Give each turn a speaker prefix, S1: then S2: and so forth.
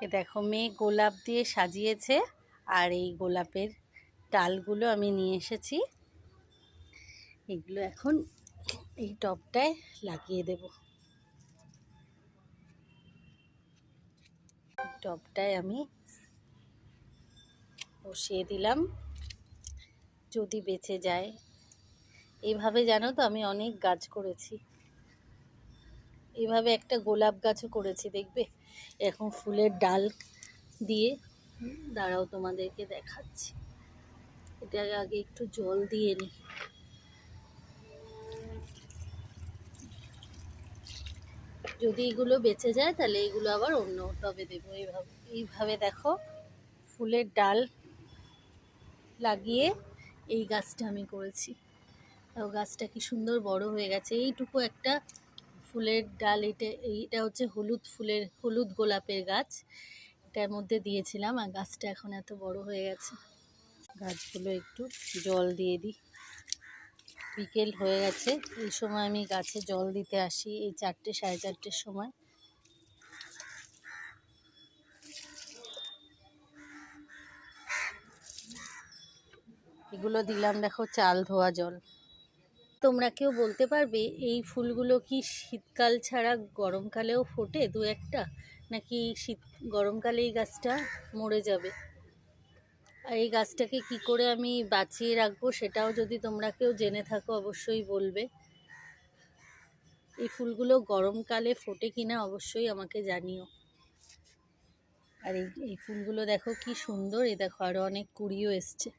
S1: এ দেখো মেয়ে গোলাপ দিয়ে সাজিয়েছে, আর এই গোলাপের ডালগুলো আমি নিয়ে এসেছি। এগুলো এখন এই টবটায় লাগিয়ে দেব। টবটায় আমি বসিয়ে দিলাম, যদি বেঁচে যায়। এইভাবে জানো তো আমি অনেক গাছ করেছি, এইভাবে একটা গোলাপ গাছও করেছি, দেখবে এখন ফুলের ডাল দিয়ে। দাঁড়াও তোমাদেরকে দেখাচ্ছি। এটা আগে একটু জল দিয়ে নিই। যদি এগুলো বেঁচে যায় তাহলে এগুলো আবার অন্য টবে দেবো। এইভাবে দেখো ফুলের ডাল লাগিয়ে এই গাছটা আমি করেছি। গাছটা কি সুন্দর বড় হয়ে গেছে। এইটুকু একটা ফুলের ডাল, এইটা হচ্ছে হলুদ গোলাপের গাছ, এটার মধ্যে দিয়েছিলাম, আর গাছটা এখন এত বড় হয়ে গেছে। গাছগুলো একটু জল দিয়ে দিই। বিকেল হয়ে গেছে, এই সময় আমি গাছে জল দিতে আসি, এই 4টে সাড়ে 4টের সময়। এগুলো দিলাম দেখো চাল ধোয়া জল। তোমরা কেউ বলতে পারবে এই ফুলগুলো কি শীতকাল ছাড়া গরমকালেও ফোটে দু একটা, নাকি গরমকালে এই গাছটা মরে যাবে? আর এই গাছটাকে কি করে আমি বাঁচিয়ে রাখবো সেটাও যদি তোমরা কেউ জেনে থাকো অবশ্যই বলবে। এই ফুলগুলো গরমকালে ফোটে কিনা অবশ্যই আমাকে জানিও। আর এই ফুলগুলো দেখো কি সুন্দর, এই দেখো আরো অনেক কুড়িও এসছে।